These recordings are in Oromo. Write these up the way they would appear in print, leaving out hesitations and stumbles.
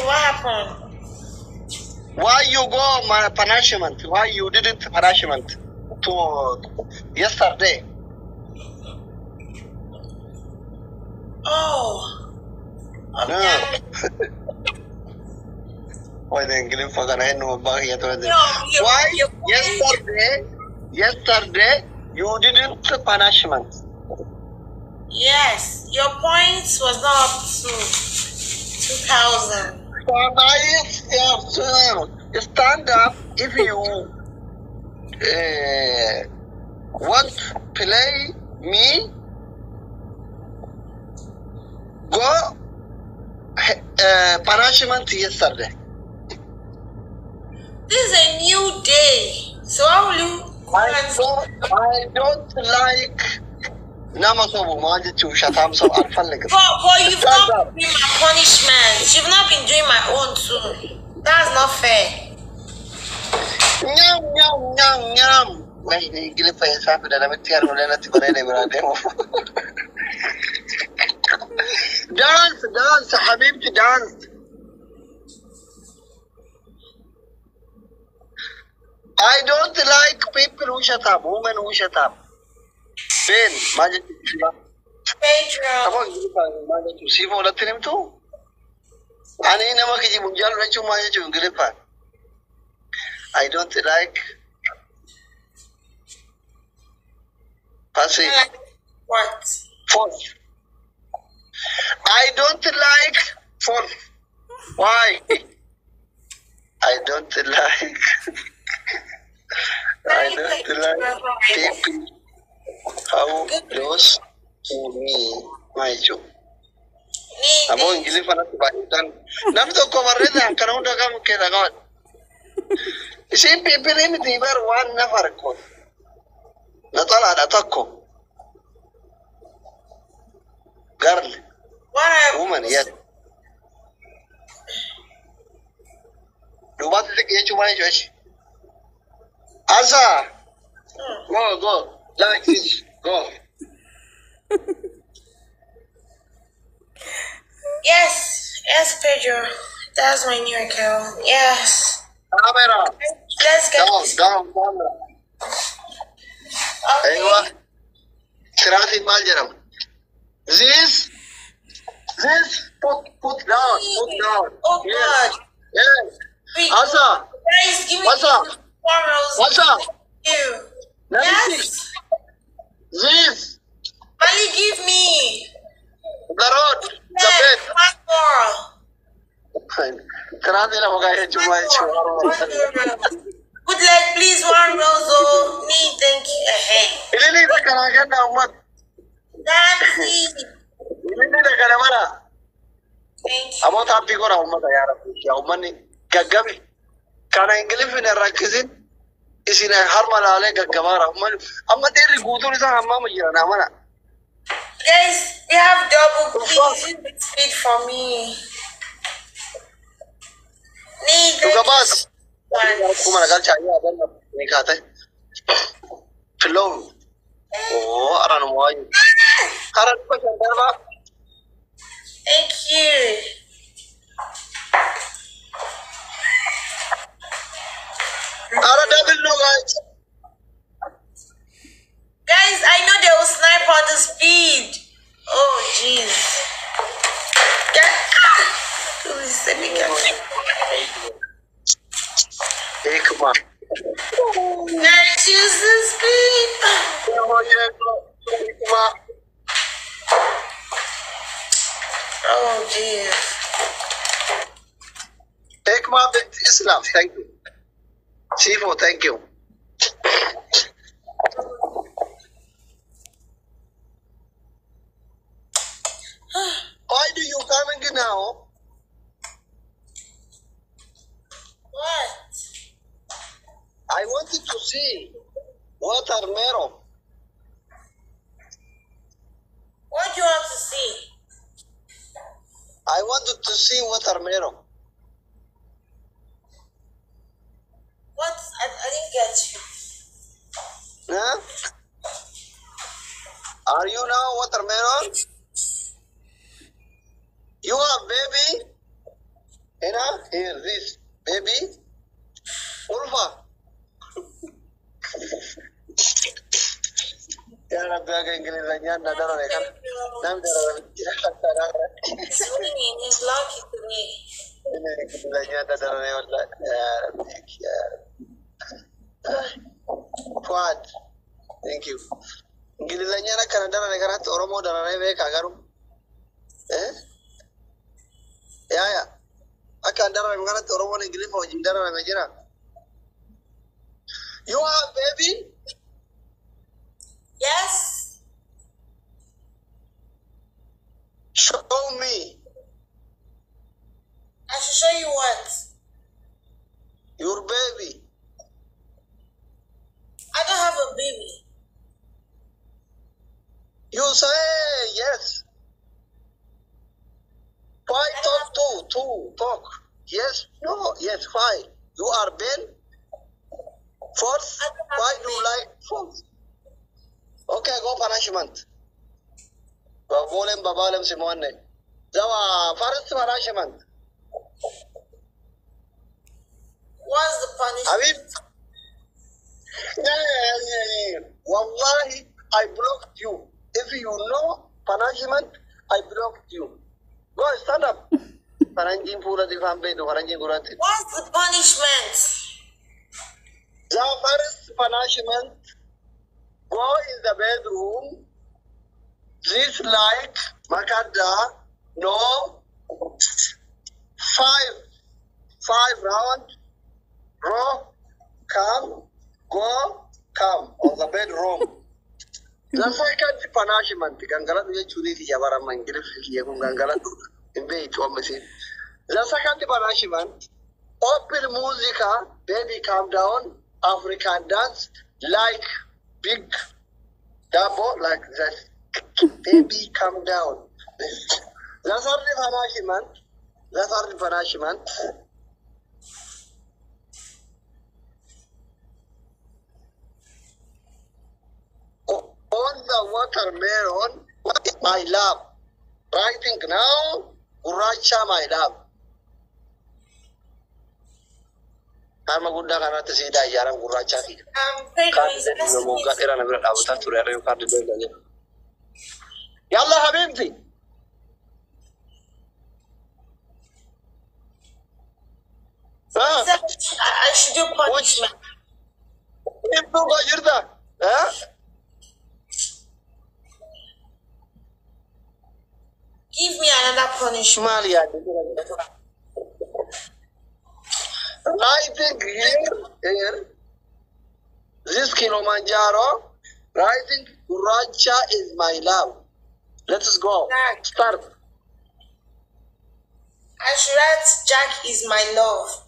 What happened? Why you go my punishment? Why you didn't punishment to yesterday? Oh. No. Why the English for the no bag yet? Why yesterday you didn't punishment? Yes, your points was not up to 2,000. Stand up if you want play me. Go punishment yesterday. This is a new day, so how will you? I don't like. Namasobu maji to shatam so alfalek. But you've not been doing my punishment. You've not been doing my own too. That's not fair. Nyam nyam nyam nyam. Why they give for yourself that I'm tear on to go anywhere. Dance, Habib, dance. I don't like people who shut up, women who shut up. Ben, magic. Pedro. Come on, magic. See for the trim too. And in a market, you will let you manage to grip. I don't like. Passing. What? False. I don't like false. Why? I don't like. I don't like people how close to me, my job. I'm going to live on a Tibetan. Namto Covarena and Canada come Kedagon. You see, people in the river one never could. Natala Natako. Girl. What? Woman, yes. Do what to get you my judge? Asa, go, like this, go. Yes, Pedro. That's my new account. Yes. Camera. Let's get down, camera. Okay. Krati Maljaram. This, put down. Oh, yes. God. Yes. Asa. Guys, give me What's up? What's up? You. Yes. This. Mali, give me. The road. Yes, The bed. one more. Krati na magaya chumay. Good luck, please. One rose. Oh, me, thank you. Ilili na kanagan na umat. Nancy. Ilili na kanamara. Thank you. Amo tapi ko na umat ya Rabbi. Ya umat ni gaggabi. Kana English na rakizin. Isina harmala ale gaggabara. Amma deri gudur sa amma mujira na mana. Guys, we have double. Please use the speed for me. Need Tugabas. one. Kuma nagal chahiye adan ni khate. Flow. Oh, aran moy. Karan pa chandar ba. Thank you. Ara double no guys. Guys, I know they will snipe on the speed. Oh, jeez. Please let me get Ekma. Guys, use the speed. Ekma. Oh, jeez. Ekma bint Islam. Thank you. Sifo, thank you. Why do you coming now? What? I wanted to see watermelon. What do you want to see? I wanted to see watermelon. What? I didn't get you. Huh? Are you now watermelon? You are baby? And Here, this baby. Ulfa. Ya Rabbi, agak Inggrisnya nada orang kan. Nam darah. He's winning. He's lucky today. Ini Inggrisnya nada orang wallah. Ya Rabbi, ya. Fuad. Thank you. Inggrisnya nak kan darah orang kan. Orang mau darah orang kagarum. Ya. Akan darah orang kan. Orang mau Inggris mau jindar orang aja. You have baby? Yes. Show me. I should show you what? Your baby. I don't have a baby. You say yes. Why talk two? Talk. Yes, no, yes, why? You are Ben? Force? Why do you like force? Okay, go punishment. Babalem Simone. Zawa first punishment. What's the punishment? Yeah. Wallahi, I blocked you. If you know punishment, I blocked you. Go stand up. Paranjin pura di fambe do paranjin gurati. What's the punishment? The first punishment, go in the bedroom, this like Makada, no, five round, row, come, go, come, on the bedroom. The second punishment, Gangala do churi ti jabara mangire fi ya Gangala do imbe to amasi. The second punishment, open musica, baby calm down, African dance, like big double, like that. Baby calm down. That's all the punishment. On the watermelon, my love. Writing now, Uracha, my love. I'm a good dog to see that Yaran Uracha. Yalla Habibti. I should do punishment. Give me another punishment. Writing here, this Kilimanjaro, writing Uracha is my love. Let us go. Jack. Start. I should write Jack is my love.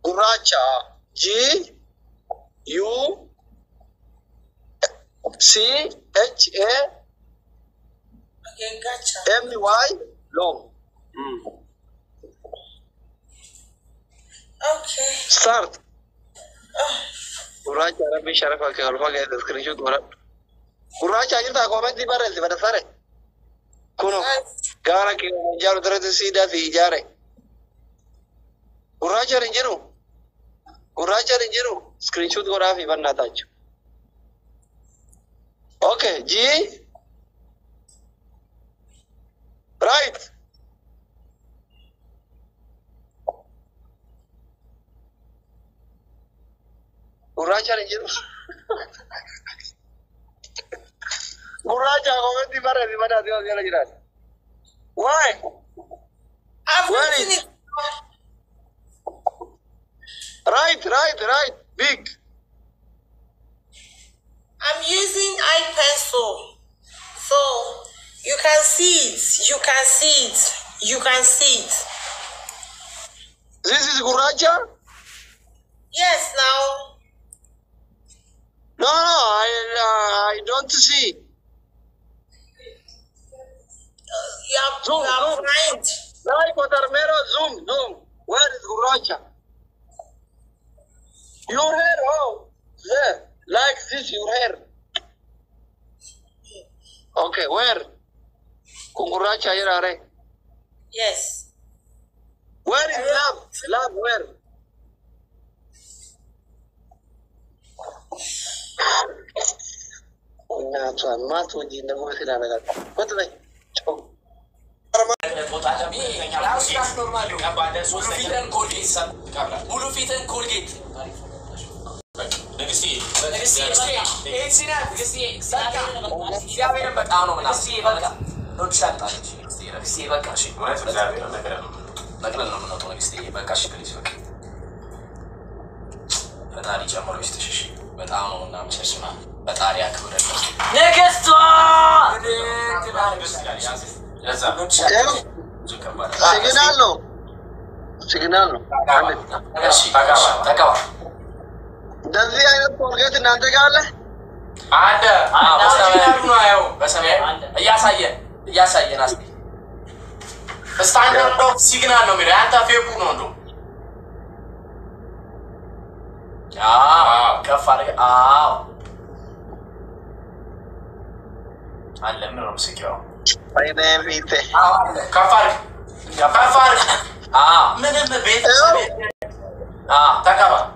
Uracha. G U C H A Okay, gotcha. M Y long. Okay. Start. Uracha Rabbi Sharafa ke alfa ke screenshot mara. Uracha jinta comment di bare di pada sare. Kuno. Gara ke jaru terus sida fi jare. Uracha rinjeru. Screenshot ko rafi banna tachu. Okay, G. Right. Uracha rinjeru. Uracha comment di bare di pada dia lagi ras. Why? I've Where written is- it. Right. Big. I'm using eye pencil. So you can see it. This is Uracha? Yes, now. No, I don't see. You are blind. Like watermelon, zoom. Where is Uracha? Your hair, there. Like this, your hair. Okay, where? Uracha here, are. Yes. where? Nah, tuan, matu jinda mo sila nagat. What the? Signal no. Does he forget nanti kale? Ada. Ya saya nasi. Standard of signal no mira, anta feku no. Kafar. Alam mo sikyo. Ay na vite. Kafar. Menem bebet. Takaba.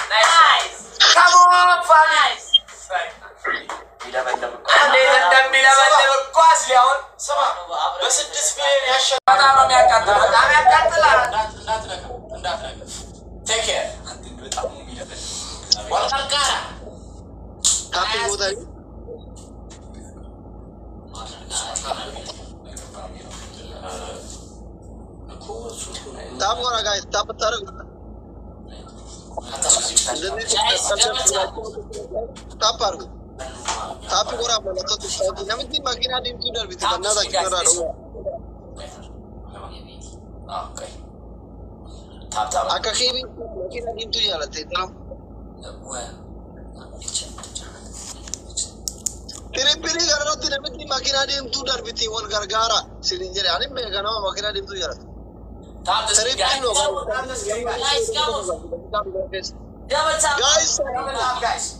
Nice. Come on, fun. Nice. Bila benda kuas liaun sama. Bes display ya shada no Enggak. Take care. Walakar kara. Tapi gua tadi. Tahu orang guys, tahu taruh. Tapar. Tapi orang mana tu tahu. Namun ni makin ada yang sudah betul. Mana tak kita ada. Okay. Tap. Akak kiri makin ada yang tu jalan. Tahu. Pilih karena tidak mesti makin ada yang tu dari biti wal gara-gara silinjer ani mereka nama makin ada yang tu jalan. Guys,